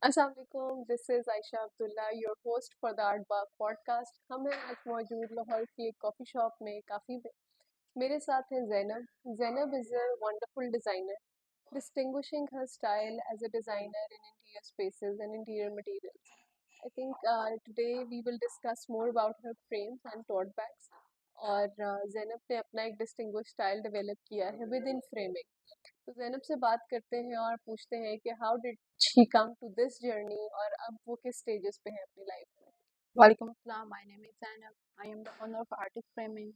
अस्सलाम वालेकुम, this is Ayesha Abdullah, your host for the art Bagh podcast. हम हैं आज मौजूद लाहौर की एक कॉफ़ी शॉप में, काफ़ी में। मेरे साथ हैं Zainab. Zainab is a wonderful designer, distinguishing her style as a designer in interior spaces and interior materials. I think today we will discuss more about her frames and tote bags. और ज़ैनब ने अपना एक डिस्टिंग्विश स्टाइल डेवलप किया है with in framing. तो ज़ैनब से बात करते हैं और पूछते हैं कि how did she come to this journey और अब वो किस स्टेजेस पे है अपनी लाइफ में। वालेकुम अस्सलाम, my name is Zainab, I am the owner of artist framing.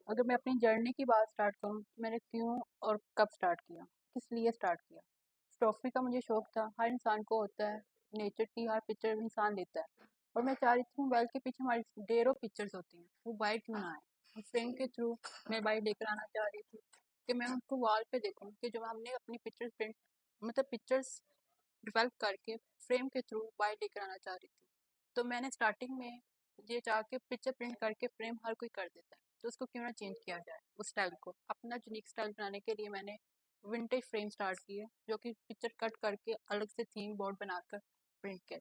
अगर मैं अपनी जर्नी की बात स्टार्ट करूँ तो मैंने क्यों और कब स्टार्ट किया, किस लिए स्टार्ट किया। फोटोग्राफी का मुझे शौक था, हर इंसान को होता है। नेचर की हर पिक्चर इंसान लेता है और मैं चाह रही थी मोबाइल के पीछे हमारी ढेरों पिक्चर्स होती हैं, वो बाइक क्यों ना आए। फ्रेम के थ्रू मैं बाइक लेकर आना चाह रही थी कि मैं उनको वॉल पे देखूँ कि जो हमने अपनी पिक्चर्स प्रिंट मतलब पिक्चर्स डेवलप करके फ्रेम के थ्रू बाइक लेकर आना चाह रही थी। तो मैंने स्टार्टिंग में ये चाह के पिक्चर प्रिंट करके फ्रेम हर कोई कर देता है, तो उसको क्यों ना चेंज किया जाए। उस स्टाइल को अपना यूनिक स्टाइल बनाने के लिए मैंने विंटेज फ्रेम स्टार्ट किए, जो कि पिक्चर कट करके अलग से थीम बोर्ड बनाकर प्रिंट किया।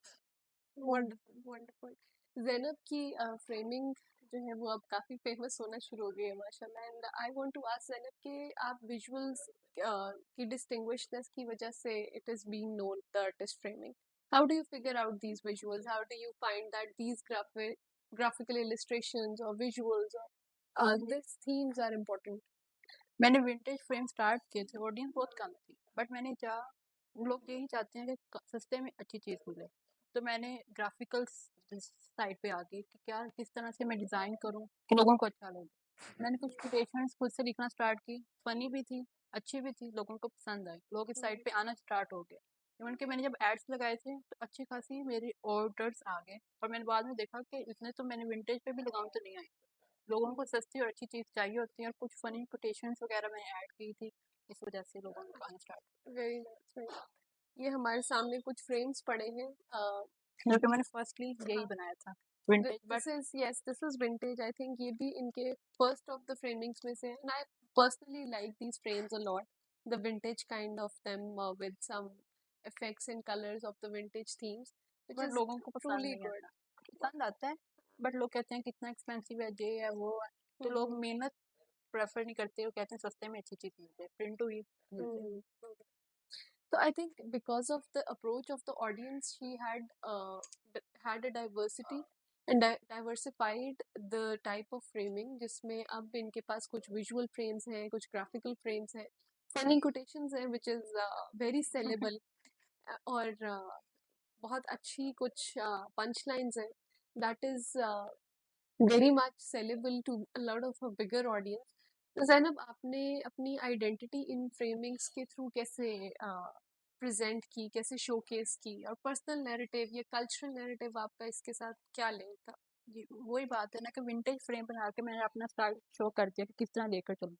Wonderful wonderful. ज़ैनब की फ्रेमिंग जो है वो अब काफ़ी फेमस होना शुरू हो गई है माशाल्लाह। And I want to ask Zainab कि आप विजुअल्स की डिस्टिंग्विशनेस की वजह से it is being known the artist framing. How do you figure out these visuals, how do you find that these graphical illustrations or visuals or these themes are important? मैंने vintage frame start किए थे, audience बहुत कम थी, but मैंने चाहा, लोग यही चाहते हैं कि सस्ते में अच्छी चीज़ मिले। तो मैंने ग्राफिकल साइड पे आ गई कि क्या किस तरह से मैं डिज़ाइन करूँ कि लोगों को अच्छा लगे। मैंने कुछ कोटेशंस खुद से लिखना स्टार्ट की, फनी भी थी, अच्छी भी थी, लोगों को पसंद आई, लोग इस साइड पे आना स्टार्ट हो गए। इवन कि मैंने जब एड्स लगाए थे तो अच्छी खासी मेरे ऑर्डर्स आ गए और मैंने बाद में देखा कि इतने तो मैंने विंटेज पे भी लगाऊं तो नहीं आए। लोगों को सस्ती और अच्छी चीज़ चाहिए होती है और कुछ फनी कोटेशंस वगैरह मैंने ऐड की थी, इस वजह से लोगों को आना स्टार्ट। Very nice. ये हमारे सामने कुछ फ्रेम्स पड़े हैं। जो कि मैंने फर्स्टली यही बनाया था, vintage but this is yes, this is vintage. I think ये भी इनके फर्स्ट ऑफ द फ्रेमिंग्स में से है। And I personally like these frames a lot, the vintage kind of them with some effects and colors of the vintage themes, which but is लोगों को पसंद truly नहीं good. आता। पसंद आता है बट लोग कहते हैं कितना एक्सपेंसिव है, ये है वो है। तो लोग Mhm. मेहनत प्रेफर नहीं करते, वो कहते हैं सस्ते में अच्छी चीज़ मिलती है, प्रिंट हुई मिलती है। Mhm. So I think because of the approach of the audience, she had a diversity and diversified the type of framing, जिसमें अब इनके पास कुछ visual frames हैं, कुछ graphical frames हैं, funny quotations हैं, which is very sellable, और बहुत अच्छी कुछ punch lines हैं, that is very much sellable to a lot of a bigger audience. तो ज़ैनब, आपने अपनी आइडेंटिटी इन फ्रेमिंग्स के थ्रू कैसे प्रेजेंट की, कैसे शोकेस की, और पर्सनल नैरेटिव या कल्चरल नैरेटिव आपका इसके साथ क्या लिंक था? जी वही बात है ना कि विंटेज फ्रेम बना के मैंने अपना स्टाइल शो कर दिया कि किस तरह लेकर चलूँ।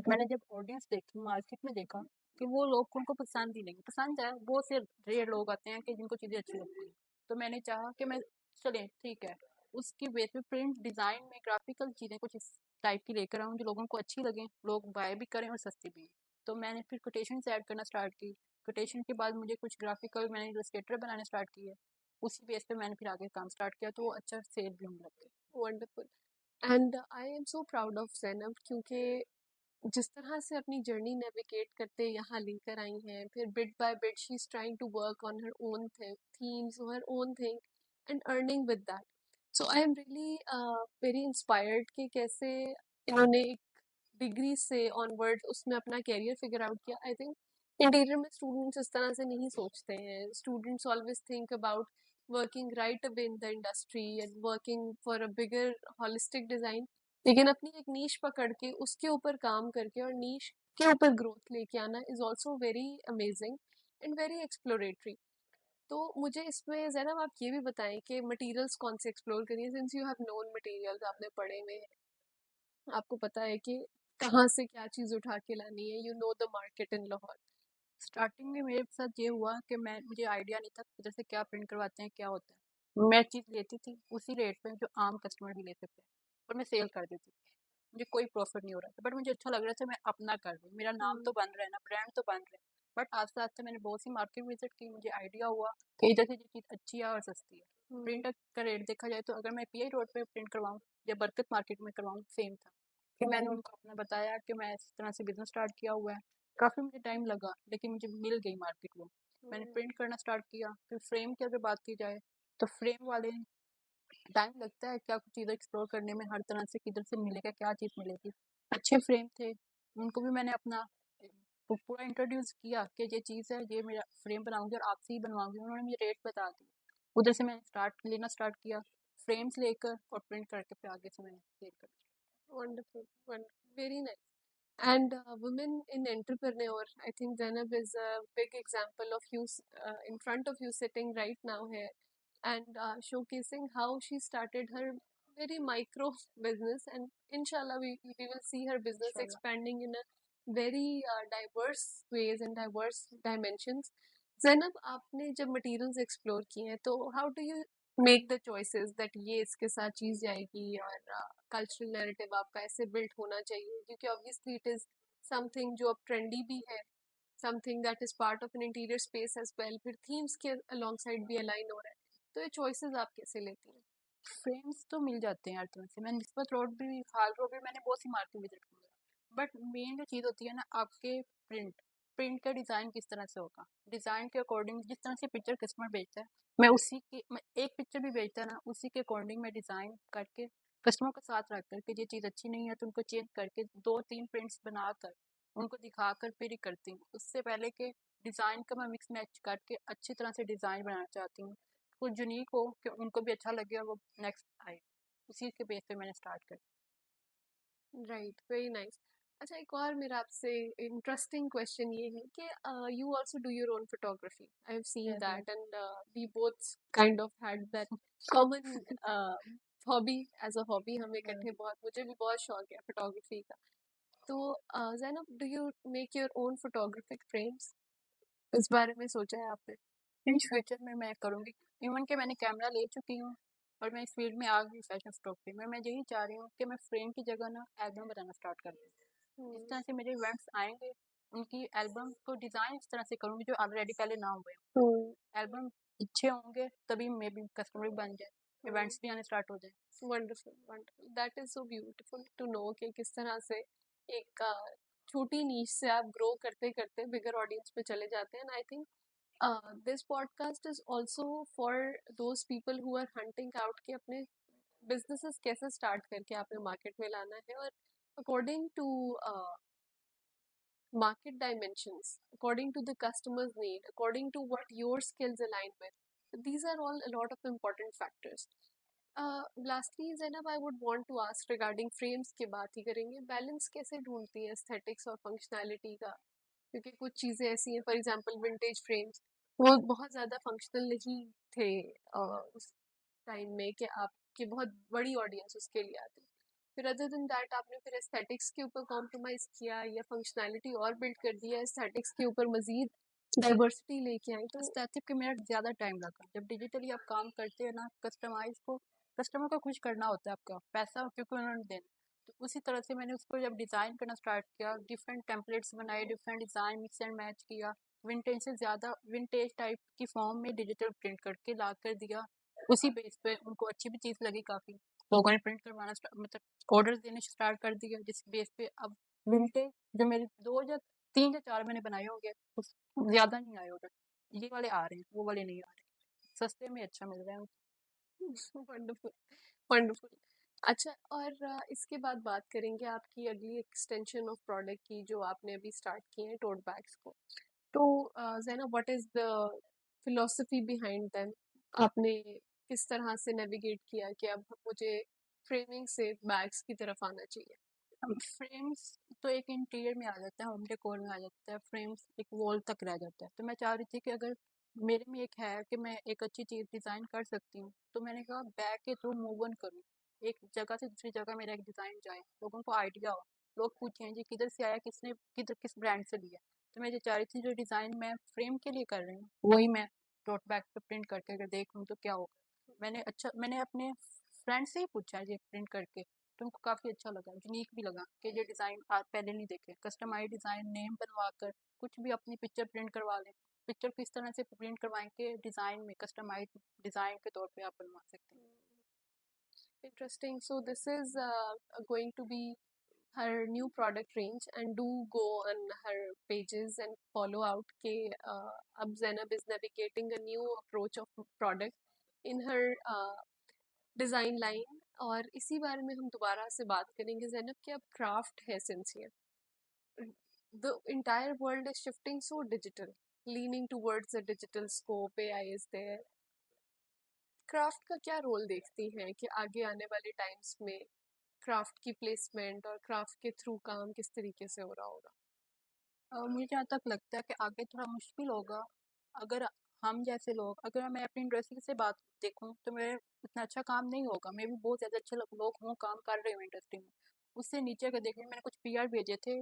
मैंने जब ऑडियंस देखी, मार्केट में देखा कि वो लोग उनको पसंद ही नहीं, पसंद है वो सिर्फ रेयर लोग आते हैं कि जिनको चीज़ें अच्छी लगती हैं। तो मैंने चाहा कि मैं चलें ठीक है, उसकी बेस पे प्रिंट डिज़ाइन में ग्राफिकल चीज़ें कुछ इस टाइप की लेकर आऊँ जो लोगों को अच्छी लगें, लोग बाय भी करें और सस्ती भी। तो मैंने फिर कोटेशन ऐड करना स्टार्ट की। कोटेशन के बाद मुझे कुछ ग्राफिकल मैंने इलस्ट्रेटर बनाने स्टार्ट किए, उसी बेस पे मैंने फिर आगे काम स्टार्ट किया, तो वो अच्छा सेल भी होने लग गया। Wonderful. And I am so proud of Zainab, क्योंकि जिस तरह से अपनी जर्नी नेविगेट करते यहाँ लेकर आई हैं, फिर bit by bit she is trying to work on her own themes, her own thing, and earning with that. So I am really very inspired कि कैसे इन्होंने एक डिग्री से ऑनवर्ड उसमें अपना कैरियर फिगर आउट किया। आई थिंक इंटीरियर में students इस तरह से नहीं सोचते हैं। Students always think about working right away in the industry and working for a bigger holistic design, लेकिन अपनी एक नीश पकड़ के उसके ऊपर काम करके और नीश के ऊपर ग्रोथ लेके आना is also very amazing and very exploratory. तो मुझे इसमें जैनब आप ये भी बताएं कि मटेरियल्स कौन से एक्सप्लोर करिए, since you have known materials, आपने पढ़े हुए हैं, आपको पता है कि कहाँ से क्या चीज़ उठा के लानी है, you know the market in Lahore. Starting में मेरे साथ ये हुआ कि मुझे आइडिया नहीं था कि जैसे क्या प्रिंट करवाते हैं, क्या होता है। मैं चीज़ लेती थी उसी रेट पे जो आम कस्टमर भी लेते थे और मैं सेल कर देती थी। मुझे कोई प्रॉफिट नहीं हो रहा था, बट मुझे अच्छा लग रहा था, मैं अपना कर रही हूँ, मेरा नाम तो बन रहा है ना, ब्रांड तो बन रहा है। बट आस्ते-आस्ते मैंने बहुत सी मार्केट विज़िट की, मुझे आइडिया हुआ कि इधर से ये चीज़ अच्छी है और सस्ती है। हुँ, प्रिंट का रेट देखा जाए तो अगर मैं पीआई रोड पे प्रिंट करवाऊँ या बरकत मार्केट में करवाऊँ, सेम था। फिर मैंने उनको अपना बताया कि मैं इस तरह से बिज़नेस स्टार्ट किया हुआ है। काफ़ी मुझे टाइम लगा, लेकिन मुझे मिल गई मार्केट वो। मैंने हुँ, प्रिंट करना स्टार्ट किया। फिर फ्रेम की अगर बात की जाए, तो फ्रेम वाले टाइम लगता है क्या कुछ चीज़ें एक्सप्लोर करने में, हर तरह से किधर से मिलेगा, क्या चीज़ मिलेगी। अच्छे फ्रेम थे, उनको भी मैंने अपना पूरा इंट्रोड्यूस किया कि ये चीज़ है, ये मेरा फ्रेम बनाऊंगी और आपसे ही बनवाऊंगी। उन्होंने मुझे रेट बता दी। उधर से मैंने स्टार्ट किया फ्रेम्स लेकर, और प्रिंट करके फिर आगे से मैंने सेल कर। wonderful, very nice. And women in entrepreneur, I think Zainab is a big example of you in front of you sitting right now here and showcasing how she started her very micro business, and inshallah we will see her business इंशाल्लाह। expanding in a very diverse ways and diverse dimensions. Zainab, आपने जब materials explore किए हैं तो how do you make the choices that ये इसके साथ चीज जाएगी और कल्चरल नैरेटिव आपका ऐसे बिल्ड होना चाहिए, क्योंकि ऑब्वियसली इट इज समथिंग जो अब ट्रेंडी भी है, something that is part of an interior space as well, फिर थीम्स के अलोंग साइड भी अलाइन हो रहा है, तो ये चॉइसेस आप कैसे लेती हैं? फ्रेम्स तो मिल जाते हैं हर तरह से। मैं निस्बत रोड भी, खाल रोड भी मैंने बहुत सी मार्केट विजिट की है। बट मेन जो चीज़ होती है ना, आपके प्रिंट का डिज़ाइन किस तरह से होगा। डिज़ाइन के अकॉर्डिंग जिस तरह से पिक्चर कस्टमर बेचता है, मैं एक पिक्चर भी बेचता है ना, उसी के अकॉर्डिंग मैं डिज़ाइन करके कस्टमर के साथ रख कर के, ये चीज़ अच्छी नहीं है तो उनको चेंज करके 2-3 प्रिंट्स बनाकर उनको दिखाकर फिर ही करती हूँ। उससे पहले के डिज़ाइन का मैं मिक्स मैच करके अच्छी तरह से डिज़ाइन बनाना चाहती हूँ, कुछ यूनिक हो कि उनको भी अच्छा लगे और वो नेक्स्ट आए। उसी के बेस पे मैंने स्टार्ट करी। Right, very nice. अच्छा, एक और मेरा आपसे इंटरेस्टिंग क्वेश्चन ये है कि you also do your own photography, I have seen yes yes. That and we both kind of had that common hobby, as a hobby हम इकट्ठे बहुत, मुझे भी बहुत शौक है फोटोग्राफी का। तो Zainab, do you make your own photographic frames? इस बारे में सोचा है आपने? इन फ्यूचर में मैं करूँगी। इवन कि मैंने कैमरा ले चुकी हूँ और मैं इस फील्ड में आ गई फैशन फोटोग्राफी में। मैं यही चाह रही हूँ कि मैं फ्रेम की जगह ना एल्बम बनाना स्टार्ट कर दूँ। जिस हम्म, तरह से मेरे इवेंट्स आएंगे, उनकी एल्बम को डिज़ाइन इस तरह से करूँगी जो ऑलरेडी पहले ना हुए हम्म, हों। एल्बम अच्छे होंगे तभी मे बी कस्टमर भी बन जाए, हम्म। इवेंट्स भी आने स्टार्ट हो जाए। Wonderful, wonderful, that is so beautiful to know कि किस तरह से एक छोटी नीश से आप ग्रो करते करते बिगर ऑडियंस पे चले जाते हैं। And I think this podcast is also for those people who are hunting out के अपने बिजनेसेस कैसे स्टार्ट करके आपने मार्केट में लाना है, और according to market dimensions, according to the customer's need, according to what your skills align with. These are all a lot of important factors. Lastly, Zainab, I would want to ask regarding frames की बात ही करेंगे, balance कैसे ढूंढती है aesthetics और functionality का? क्योंकि कुछ चीज़ें ऐसी हैं, फॉर एग्जांपल विंटेज फ्रेम्स, वो बहुत ज़्यादा फंक्शनल नहीं थे उस टाइम में कि आपकी बहुत बड़ी ऑडियंस उसके लिए आती। फिर अदर देन दैट आपने फिर एस्थेटिक्स के ऊपर कॉम्प्रोमाइज़ किया या फंक्शनैलिटी और बिल्ड कर दिया, एस्थेटिक्स के ऊपर मज़ीद डाइवर्सिटी लेके आई, तो एस्थेटिक के मेरा ज़्यादा टाइम लगा। जब डिजिटली आप काम करते हैं ना, कस्टमर को खुश करना होता है आपका, पैसा क्योंकि उन्होंने देना। तो उसी तरह से मैंने उसको जब डिज़ाइन करना स्टार्ट किया, डिफरेंट टेम्पलेट्स बनाए, different design mix and match किया, विंटेज से ज़्यादा विंटेज टाइप की फॉर्म में डिजिटल प्रिंट करके ला कर दिया। उसी बेस पे उनको अच्छी भी चीज़ लगी काफ़ी। लोगों ने प्रिंट करवाना मतलब ऑर्डर्स देने स्टार्ट कर दिए, जिस बेस पे अब विंटेज जो मेरे 2 या 3 या 4 मैंने बनाए होंगे, उस ज़्यादा नहीं आए ऑर्डर। ये वाले आ रहे हैं, वो वाले नहीं आ रहे। सस्ते में अच्छा मिल रहा है। Wonderful, wonderful. अच्छा, और इसके बाद बात करेंगे आपकी अगली एक्सटेंशन ऑफ प्रोडक्ट की जो आपने अभी स्टार्ट किए हैं, टोट बैग्स को। तो Zainab, what is the philosophy behind them? आपने किस तरह से नेविगेट किया कि अब मुझे फ्रेमिंग से बैग्स की तरफ आना चाहिए? फ्रेम्स तो एक इंटीरियर में आ जाता है, होम डेकोर में आ जाता है, फ्रेम्स एक वॉल तक रह जाता है। तो मैं चाह रही थी कि अगर मेरे में एक है कि मैं एक अच्छी चीज़ डिज़ाइन कर सकती हूँ, तो मैंने कहा बैग के थ्रू मूव ऑन करूँ। एक जगह से दूसरी जगह मेरा एक डिज़ाइन जाए, लोगों को आइडिया हो, लोग पूछें जी किधर से आया, किस ब्रांड से लिया। तो मैं ये चाह रही थी जो डिज़ाइन मैं फ्रेम के लिए कर रही हूँ, वही मैं टोट बैग पे प्रिंट करके अगर देख लूँ तो क्या होगा। मैंने अपने फ्रेंड से ही पूछा है ये प्रिंट करके, तो उनको काफ़ी अच्छा लगा, यूनिक भी लगा कि ये डिज़ाइन आप पहले नहीं देखे। कस्टमाइज डिज़ाइन नेम बनवा कर कुछ भी अपनी पिक्चर प्रिंट करवा लें। पिक्चर किस तरह से प्रिंट करवाएं कि डिज़ाइन में कस्टमाइज डिज़ाइन के तौर पे आप बनवा सकते हैं। Interesting. So this is going to be her new product range, and do go on her pages and follow out के अब Zainab is navigating a new approach of product in her design line. और इसी बारे में हम दोबारा से बात करेंगे ज़ैनब कि अब क्राफ्ट है sincere, the entire world is shifting so digital, leaning towards a digital scope, AI is there। Craft का क्या रोल देखती हैं कि आगे आने वाले टाइम्स में क्राफ्ट की प्लेसमेंट और क्राफ्ट के थ्रू काम किस तरीके से हो रहा होगा? मुझे जहाँ तक लगता है कि आगे थोड़ा मुश्किल होगा। अगर हम जैसे लोग, अगर मैं अपनी इंडस्ट्री से बात देखूं तो मेरे इतना अच्छा काम नहीं होगा। मैं भी बहुत ज़्यादा अच्छे लोग हों काम कर रहे हूँ इंडस्ट्री में। उससे नीचे का देखें, मैंने कुछ पीआर भेजे थे।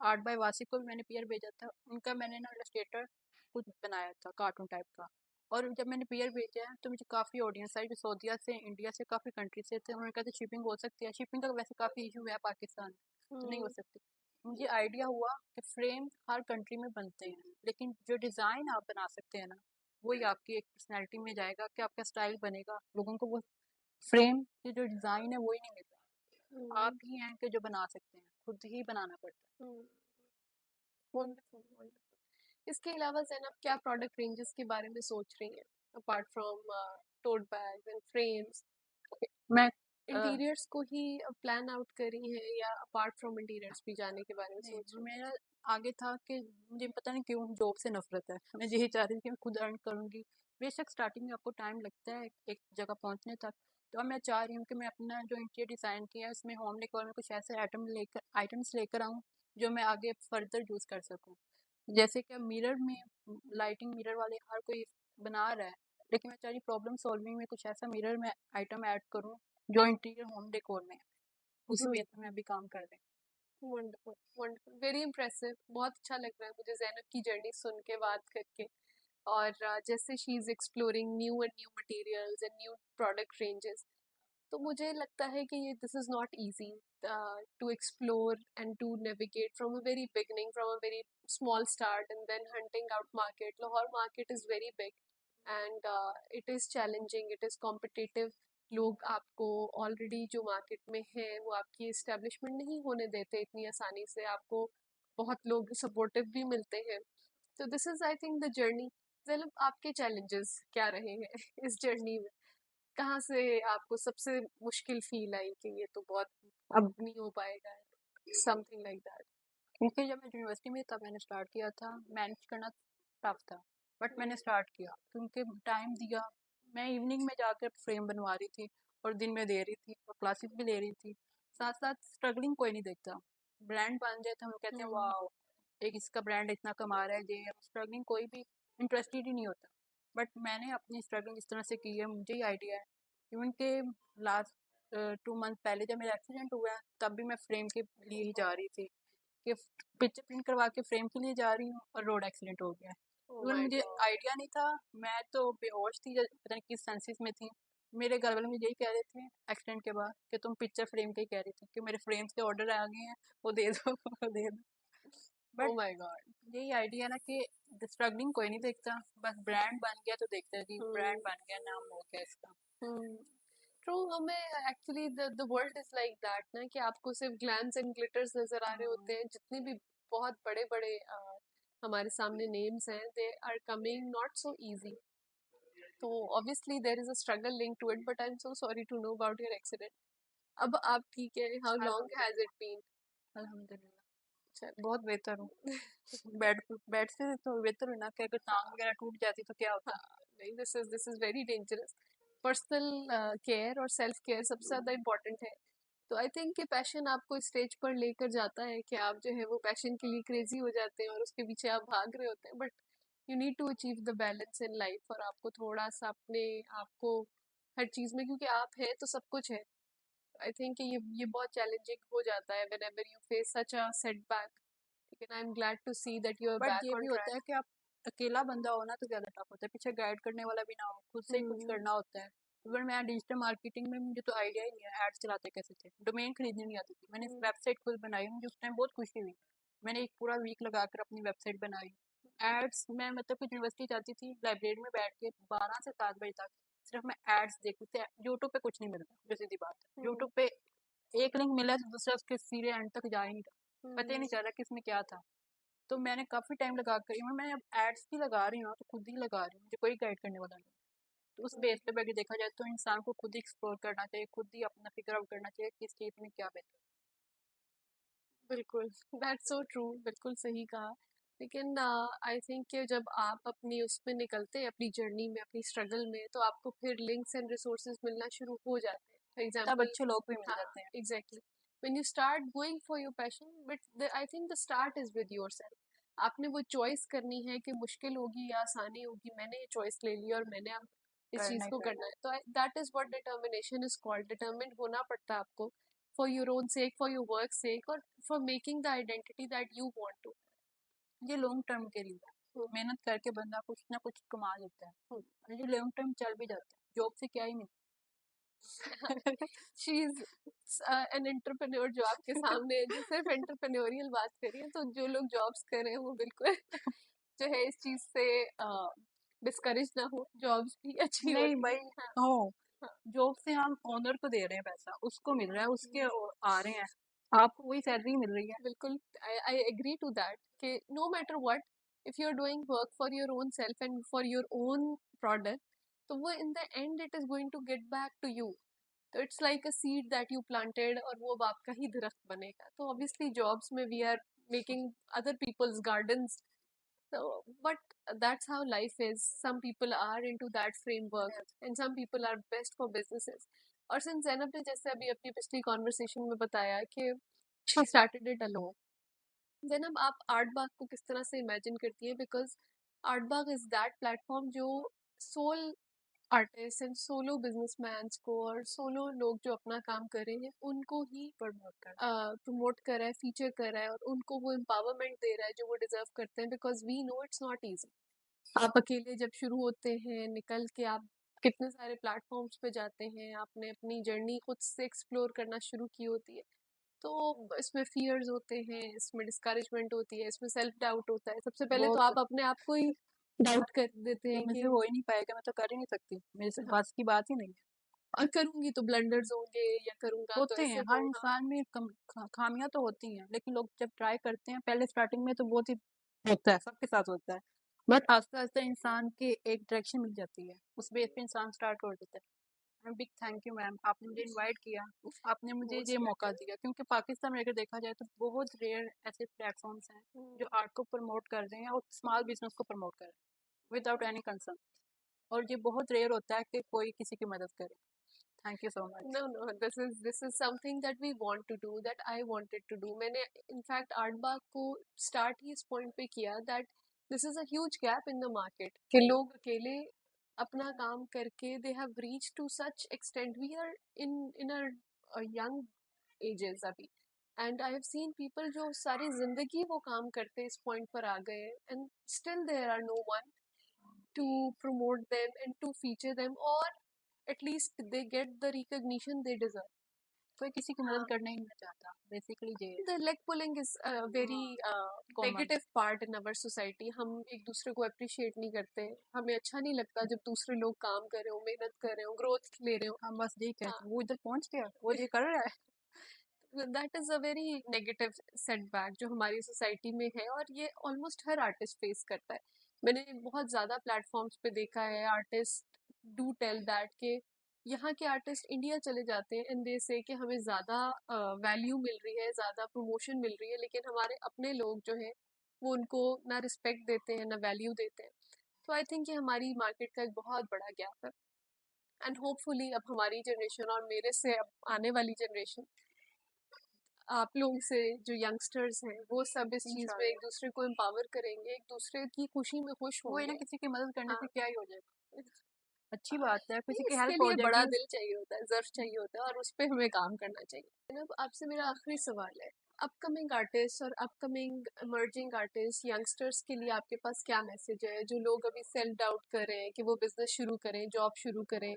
आर्ट बाय वासिक को भी मैंने पीआर भेजा था। उनका मैंने ना इलस्ट्रेटर कुछ बनाया था कार्टून टाइप का। और जब मैंने पीआर भेजा तो मुझे काफ़ी ऑडियंस आई जो सऊदीया से, इंडिया से, काफ़ी कंट्री से थे। उन्होंने कहा था शिपिंग हो सकती है। शिपिंग का वैसे काफ़ी इशू है पाकिस्तान में, तो नहीं हो हम्म। सकती। मुझे आइडिया हुआ कि फ्रेम हर कंट्री में बनते हैं, लेकिन जो डिज़ाइन आप बना सकते हैं ना, वही आपकी एक पर्सनैलिटी में जाएगा कि आपका स्टाइल बनेगा। लोगों को वो फ्रेम की जो डिज़ाइन है वही नहीं मिलता। आप ही हैं कि जो बना सकते हैं, खुद ही बनाना पड़ता है। Wonderful wonderful. इसके अलावा ज़ैनब क्या प्रोडक्ट रेंजेस के बारे में सोच रही हैं, apart from tote bags and frames? मैं इंटीरियर्स को ही प्लान आउट करी हैं या अपार्ट फ्रॉम इंटीरियर्स भी जाने के बारे में नहीं, सोच रही मेरा आगे था कि मुझे पता नहीं क्यों जॉब से नफरत है। मैं यही चाह रही थी कि मैं खुद अर्न करूंगी। बेशक स्टार्टिंग में आपको टाइम लगता है एक जगह पहुंचने तक। तो अब मैं चाह रही हूँ कि मैं अपना जो इंटीरियर डिज़ाइन किया है उसमें होम डेकोर में कुछ ऐसे आइटम्स लेकर आऊँ जो मैं आगे फर्दर यूज़ कर सकूँ। जैसे कि मिरर में लाइटिंग मिरर वाले हर कोई बना रहा है, लेकिन मैं चाह रही प्रॉब्लम सॉल्विंग में कुछ ऐसा मिरर में आइटम ऐड करूँ जो इंटीरियर होम डेकोर में है। उसी हैं? बेस में अभी काम कर रहे वंडरफुल वंडरफुल, वेरी इम्प्रेसिव। बहुत अच्छा लग रहा है मुझे ज़ैनब की जर्नी सुन के, बात करके। और जैसे she is exploring new and new materials and new product ranges, तो मुझे लगता है कि ये this is not easy to explore and to navigate from a very beginning, from a very small start and then hunting out market. Lahore market is very big and it is challenging, it is competitive. लोग आपको already जो market में हैं वो आपकी establishment नहीं होने देते इतनी आसानी से, आपको बहुत लोग सपोर्टिव भी मिलते हैं। तो this is I think the journey. मतलब आपके चैलेंजेस क्या रहे हैं इस जर्नी में? कहाँ से आपको सबसे मुश्किल फील आई कि ये तो बहुत अब नहीं हो पाएगा, समथिंग लाइक दैट? क्योंकि जब मैं यूनिवर्सिटी में तब मैंने स्टार्ट किया था। मैनेज करना टफ था, बट मैंने स्टार्ट किया क्योंकि टाइम दिया। मैं इवनिंग में जाकर फ्रेम बनवा रही थी और दिन में दे रही थी और क्लासेस भी ले रही थी। साथ साथ स्ट्रगलिंग कोई नहीं देखता। ब्रांड बन जाए तो हम कहते हैं वाह, एक इसका ब्रांड इतना कमा रहा है, ये स्ट्रगलिंग कोई भी इंटरेस्टेड ही नहीं होता। बट मैंने अपनी स्ट्रगलिंग इस तरह से की है, मुझे ही आइडिया है। इवन के लास्ट 2 मंथ पहले जब मेरा एक्सीडेंट हुआ तब भी मैं फ्रेम के लिए ही जा रही थी कि पिक्चर प्रिंट करवा के फ्रेम के लिए जा रही हूँ और रोड एक्सीडेंट हो गया है। ओह इवन माय मुझे गॉड। आइडिया नहीं था। मैं तो बेहोश थी, पता नहीं किस सेंसेस में थी। मेरे घर वाले मुझे यही कह रहे थे एक्सीडेंट के बाद कि तुम पिक्चर फ्रेम के ही कह रही थी कि मेरे फ्रेम्स के ऑर्डर आ गए हैं, वो दे दो वो दे दो। But oh my God. यही आइडिया ना कि स्ट्रगलिंग कोई नहीं देखता, बस ब्रांड बन गया तो देखते हैं कि ब्रांड बन गया, नाम हो गया इसका। ट्रू। हमें actually the world is like that ना, कि आपको सिर्फ ग्लैम्स एंड ग्लिटर्स नजर आ रहे होते हैं। जितने भी बहुत बड़े बड़े हमारे सामने नेम्स हैं, they are coming not so easy. तो obviously there is a struggle link to it, but I am so sorry to know about your accident. अब आप ठीक है? हाउ लॉन्ग हैज इट अल्हम्दुलिल्लाह। बीन? अल्हम्दुलिल्लाह चलो। बहुत बेहतर हूँ। बेड बेड से तो बेहतर हूँ ना, कि अगर टांग हाँ वगैरह टूट जाती तो क्या हाँ। होता। नहीं, this is very dangerous. Personal care और सेल्फ केयर सबसे ज़्यादा इम्पोर्टेंट है। तो आई थिंक कि पैशन आपको स्टेज पर लेकर जाता है कि आप जो है वो पैशन के लिए क्रेजी हो जाते हैं और उसके पीछे आप भाग रहे होते हैं, but you need to achieve the balance in life. और आपको थोड़ा सा अपने आप को हर चीज़ में, क्योंकि आप है तो सब कुछ है। आई थिंक ये बहुत चैलेंजिंग हो जाता है whenever you face such a setback. लेकिन I am glad to see that you are but back ये ऑन भी होता ट्रैक। है कि आप अकेला बंदा हो ना तो ज़्यादा टफ होता है, पीछे गाइड करने वाला भी ना हो, खुद से ही कुछ करना होता है। इवन मैं डिजिटल मार्केटिंग में मुझे तो आइडिया ही नहीं है एड्स चलाते कैसे थे, डोमेन खरीदने नहीं आती थी। मैंने वेबसाइट खुद बनाई, मुझे उस टाइम बहुत खुशी हुई। मैंने एक पूरा वीक लगाकर अपनी वेबसाइट बनाई। एड्स मैं मतलब कि यूनिवर्सिटी जाती थी, लाइब्रेरी में बैठ के 12 से 7 बजे तक सिर्फ मैं एड्स देखती थी। यूट्यूब पे कुछ नहीं मिलता, जो सीधी बात है। यूट्यूब पे एक लिंक मिला तो दूसरा उसके सीधे एंड तक जा ही नहीं रहा, पता ही नहीं चल रहा कि इसमें क्या था। तो मैंने काफ़ी टाइम लगा कर, इवन मैं अब एड्स भी लगा रही हूँ तो खुद ही लगा रही हूँ, मुझे कोई गाइड करने वाला नहीं। तो उस बेस पे अगर देखा जाए तो इंसान को खुद ही एक्सप्लोर करना चाहिए, खुद ही अपना फिगर आउट करना चाहिए किस चीज़ में क्या बेहतर बिल्कुल, दैट्स सो ट्रू, बिल्कुल सही कहा। लेकिन आई थिंक कि जब आप अपनी उसमें निकलते हैं, अपनी जर्नी में, अपनी स्ट्रगल में, तो आपको फिर लिंक्स एंड रिसोर्सेज मिलना शुरू हो जाते हैं। फॉर है। तब एग्जांपल, अच्छे लोग भी मिल हाँ, जाते हैं। Exactly, when you start going for your passion, but I think the start is with yourself. आपने वो चॉइस करनी है कि मुश्किल होगी या आसानी होगी, मैंने ये चॉइस ले ली और मैंने अब इस करना चीज ही को करना करना है। तो that is what determination is called. Determined होना पड़ता है आपको, for your own sake, for your work's sake, or for making the identity that you want to. है। ये लॉन्ग टर्म के लिए है। Hmm. मेहनत करके बंदा कुछ ना कुछ कमा लेता है, Hmm. और ये लॉन्ग टर्म चल भी जाता है, जॉब से क्या ही मिलता। She is an entrepreneur जो आपके सामने है, जो सिर्फ एंटरप्रेन्योरियल बात कर रही है। तो जो लोग जॉब्स कर रहे हैं वो बिल्कुल जो है इस चीज से डिस्करेज ना हो, जॉब्स भी अच्छी नहीं होती भाई, है। हाँ, हो हाँ, जॉब से हम ओनर को दे रहे हैं पैसा, उसको मिल रहा है, उसके आ रहे हैं, आपको वही सैलरी मिल रही है। बिल्कुल। आई एग्री टू दैट कि no matter what, if you are doing work for your own self and for your own product, तो वो in the end it is going to get back to you. तो it's like a seed that you planted, और वो अब आपका ही दरख्त बनेगा। तो ऑब्वियसली जॉब्स में we are making other people's gardens. So, but that's how life is. Some people are into that framework, and some people are best for businesses. और सिंस जैनब ने जैसे अभी अपनी पिछली कॉन्वर्सेशन में बताया कि she started it alone, Zainab आप आर्ट बाग को किस तरह से इमेजिन करती है? Because art Bagh is that platform जो sole artist and solo businessman को और सोलो लोग जो अपना काम कर रहे हैं उनको ही प्रमोट कर प्रमोट कर रहा है, फीचर कर रहा है, और उनको वो एम्पावरमेंट दे रहा है जो वो डिजर्व करते हैं। Because we know it's not easy. आप अकेले जब शुरू होते हैं, निकल के आप कितने सारे प्लेटफॉर्म्स पे जाते हैं, आपने अपनी जर्नी खुद से एक्सप्लोर करना शुरू की होती है। तो इसमें फियर्स होते हैं, इसमें डिस्करेजमेंट होती है, इसमें सेल्फ डाउट होता है। सबसे पहले तो बहुत आप अपने आप को ही डाउट कर देते ये हैं मुझसे कि हो ही नहीं पाएगा, मैं तो कर ही नहीं सकती, मेरे से हाँ, बस की बात ही नहीं है। और करूंगी तो ब्लंडर्स होंगे, या करूंगा तो होते ऐसे हैं, हर होगा। इंसान में खामियां तो होती हैं, लेकिन लोग जब ट्राई करते हैं पहले स्टार्टिंग में तो बहुत ही होता है, सबके साथ होता है। बट आस्ते आस्ते इंसान की एक डायरेक्शन मिल जाती है, उस बेस पे इंसान स्टार्ट कर देता है। बिग थैंक यू मैम, आपने मुझे इनवाइट किया, आपने मुझे ये मोस्ट मौका वेलकम। दिया, क्योंकि पाकिस्तान में अगर देखा जाए तो बहुत रेयर ऐसे प्लेटफॉर्म्स हैं जो आर्ट को प्रमोट कर रहे हैं और स्मॉल बिजनेस को प्रमोट कर रहे हैं विदाउट एनी कंसर्न। और ये बहुत रेयर होता है कि कोई किसी की मदद करे। Thank you so much. No, no, this is something that we want to do, that I wanted to do. मैंने इनफैक्ट आर्ट बाग को स्टार्ट ही इस पॉइंट पे किया that this is a huge gap in the market कि लोग अकेले अपना काम करके they have reach to such extent. We are in a young ages अभी, and I have seen people जो सारी जिंदगी वो काम करते इस पॉइंट पर आ गए, and still there are no one to promote them and to feature them, or at least they get the recognition they deserve. कोई किसी की मदद करना ही नहीं चाहता, बेसिकली ये है। The leg pulling is a very common. negative part in our society. हम एक दूसरे को अप्रिशिएट नहीं करते, हमें अच्छा नहीं लगता जब दूसरे लोग काम कर रहे हो, मेहनत कर रहे हो, ग्रोथ ले रहे हो। हम बस यही हाँ, कहते हैं वो इधर पहुंच गया, वो ये कर रहा है। That is a very negative setback जो हमारी सोसाइटी में है, और ये ऑलमोस्ट हर आर्टिस्ट फेस करता है। मैंने बहुत ज़्यादा प्लेटफॉर्म्स पे देखा है, आर्टिस्ट डू टेल दैट कि यहाँ के आर्टिस्ट इंडिया चले जाते हैं एंड दे से कि हमें ज़्यादा वैल्यू मिल रही है, ज़्यादा प्रमोशन मिल रही है, लेकिन हमारे अपने लोग जो हैं वो उनको ना रिस्पेक्ट देते हैं ना वैल्यू देते हैं। तो आई थिंक ये हमारी मार्केट का एक बहुत बड़ा गैप है। एंड होपफुली अब हमारी जनरेशन और मेरे से अब आने वाली जनरेशन, आप लोग से जो यंगस्टर्स हैं, वो सब इस चीज़ में एक इंशाल्लाह दूसरे को एम्पावर करेंगे, एक दूसरे की खुशी में खुश वो है ना, होंगे। किसी की मदद करने हाँ, से क्या ही हो जाएगा, अच्छी बात है, किसी नहीं, की इसके हेल्प हो लिए बड़ा जाएगी। दिल चाहिए होता है, ज़र्फ चाहिए होता है, और उस पे हमें काम करना चाहिए। अब आपसे मेरा आखिरी सवाल है, अपकमिंग आर्टिस्ट और अपकमिंग इमर्जिंग आर्टिस्ट यंगस्टर्स के लिए आपके पास क्या मैसेज है? जो लोग अभी सेल्फ डाउट कर रहे हैं कि वो बिजनेस शुरू करें, जॉब शुरू करें,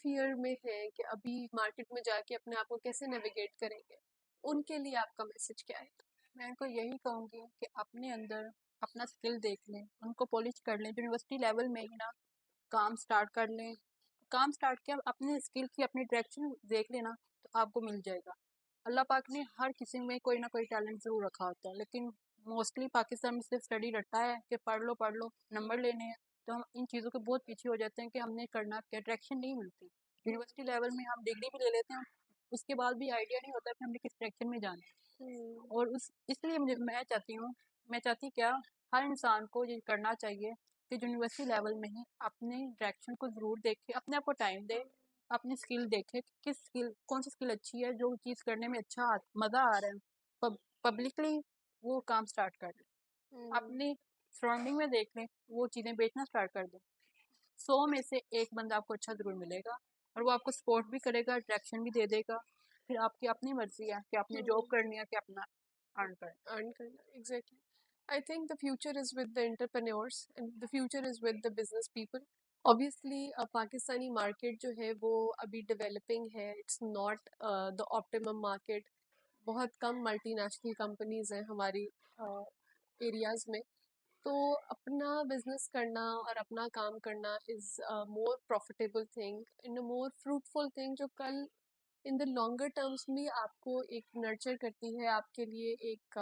फियर में हैं कि अभी मार्केट में जाके अपने आप को कैसे नेविगेट करेंगे, उनके लिए आपका मैसेज क्या है? मैं उनको यही कहूँगी कि अपने अंदर अपना स्किल देख लें, उनको पॉलिश कर लें, यूनिवर्सिटी लेवल में ही ना काम स्टार्ट कर लें। काम स्टार्ट किया, अपने स्किल की अपनी डायरेक्शन देख लेना तो आपको मिल जाएगा। अल्लाह पाक ने हर किसी में कोई ना कोई टैलेंट ज़रूर रखा होता है, लेकिन मोस्टली पाकिस्तान में सिर्फ स्टडी रखता है कि पढ़ लो नंबर लेने हैं। तो हम इन चीज़ों के बहुत पीछे हो जाते हैं कि हमने करना क्या, डायरेक्शन नहीं मिलती। यूनिवर्सिटी लेवल में हम डिग्री भी ले लेते हैं, उसके बाद भी आइडिया नहीं होता कि हमने किस डायरेक्शन में जाना है। हम्म। और उस इसलिए मैं चाहती क्या, हर इंसान को ये करना चाहिए कि यूनिवर्सिटी लेवल में ही अपने डायरेक्शन को ज़रूर देखे, अपने आप को टाइम दे, अपनी स्किल देखे कि किस स्किल कौन सी स्किल अच्छी है, जो चीज़ करने में मज़ा आ रहा है, पब्लिकली वो काम स्टार्ट कर दें। हम्म। अपनी सराउंडिंग में देख लें, वो चीज़ें बेचना स्टार्ट कर दें। 100 में से एक बंदा आपको अच्छा ज़रूर मिलेगा, और वो आपको सपोर्ट भी करेगा, डायरेक्शन भी दे देगा। फिर आपकी अपनी मर्जी है कि आपने जॉब हम्म। करनी है कि अपना अर्न करना है। अर्न करना, exactly. I think the future is with the entrepreneurs and the future is with the business people. Obviously Pakistani market जो है वो अभी डेवलपिंग है, it's not the optimum market. बहुत कम मल्टीनेशनल कंपनीज हैं हमारी एरियाज में। तो अपना बिजनेस करना और अपना काम करना is more profitable thing in a more fruitful thing, जो कल इन द लॉन्गर टर्म्स में आपको एक नर्चर करती है, आपके लिए एक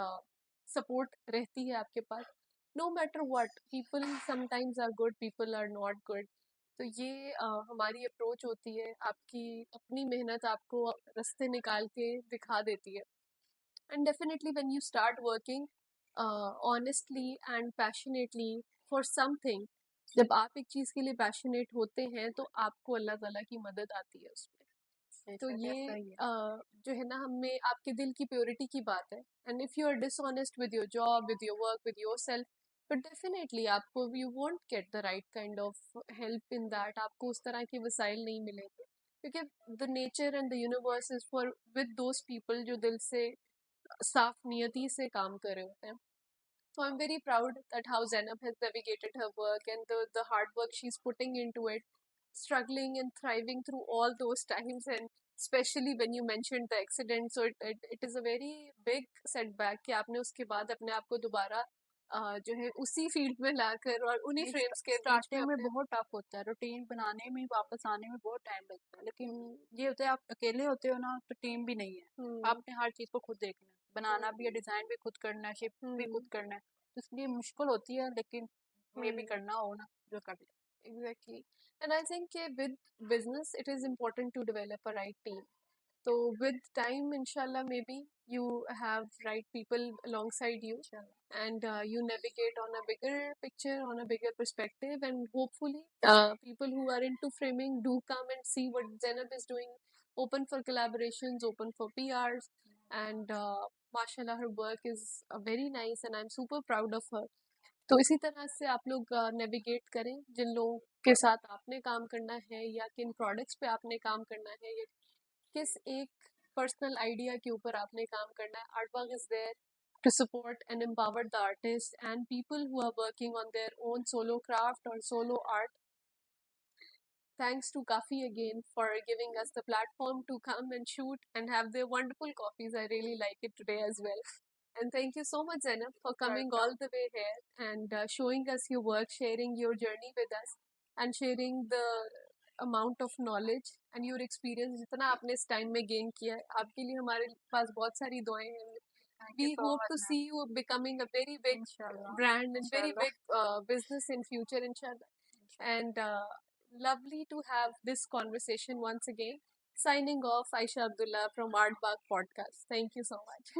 सपोर्ट रहती है आपके पास। No matter what, people sometimes are good, people are not good. तो ये हमारी अप्रोच होती है, आपकी अपनी मेहनत आपको रास्ते निकाल के दिखा देती है। And definitely when you start working honestly and passionately for something, जब आप एक चीज़ के लिए पैशनेट होते हैं तो आपको अल्लाह ताला की मदद आती है उसमें। तो बेशक ये ऐसा ही है। जो है ना, हमें आपके दिल की प्योरिटी की बात है। And if you are dishonest with your job, with your work, with your self, तो डेफिनेटली आपको you won't get the right kind of help in that, आपको उस तरह के वसाइल नहीं मिलेंगे, क्योंकि the nature and the universe is for with those people जो दिल से साफ नियति से काम कर रहे होते हैं। So I'm very proud that how Zainab has navigated her work and the hard work she's putting into it, struggling and thriving through all those times, and especially when you mentioned the accident. So it is a very big setback कि आपने उसके बाद अपने आप को दोबारा जो है उसी फील्ड में लाकर और उन्हीं नहीं, फ्रेम्स के बीच में स्टार्टिंग में अपने बहुत टफ होता है, रूटीन बनाने में वापस आने में बहुत टाइम लगता है, लेकिन हम्म। ये होता है आप अकेले होते हो ना तो टीम भी नहीं है, हम्म। आपने हर चीज़ को खुद देखना है, बनाना भी है, डिज़ाइन भी खुद करना है, शिप भी हम्म। खुद करना है, तो इसलिए मुश्किल होती है, लेकिन मे भी हम्म। करना हो ना जो कर ले। Exactly. And I think with business, it is important to develop a right team. So with time, inshallah, maybe you have right people alongside you, चलो, and you navigate on a bigger picture, on a bigger perspective, and hopefully people who are into framing do come and see what Zainab is doing, open for collaborations, open for PRs, and mashallah, her work is very nice, and I'm super proud of her. तो इसी तरह से आप लोग navigate करें, जिन लोगों के साथ आपने काम करना है या किन प्रोडक्ट्स पे आपने काम करना है या किस एक पर्सनल आइडिया के ऊपर आपने काम करना है। Artwork is there to support and empower the artists and people who are working on their own solo craft or solo art. Thanks to Kafi again for giving us the platform to come and shoot and have their wonderful coffees. I really like it today as well. And thank you so much, Zainab, for coming all welcome. the way here and showing us your work, sharing your journey with us, and sharing the amount of knowledge and your experience जितना आपने इस time में gain किया है, आपके लिए हमारे पास बहुत सारी दुआएं हैं। Thank you We so hope much to ma'am. see you becoming a very big इंशाल्लाह। brand and very इंशाल्लाह। big business in future, inshallah. इंशाल्लाह। And lovely to have this conversation once again. Signing off, Aisha Abdullah from Art Bag Podcast. Thank you so much.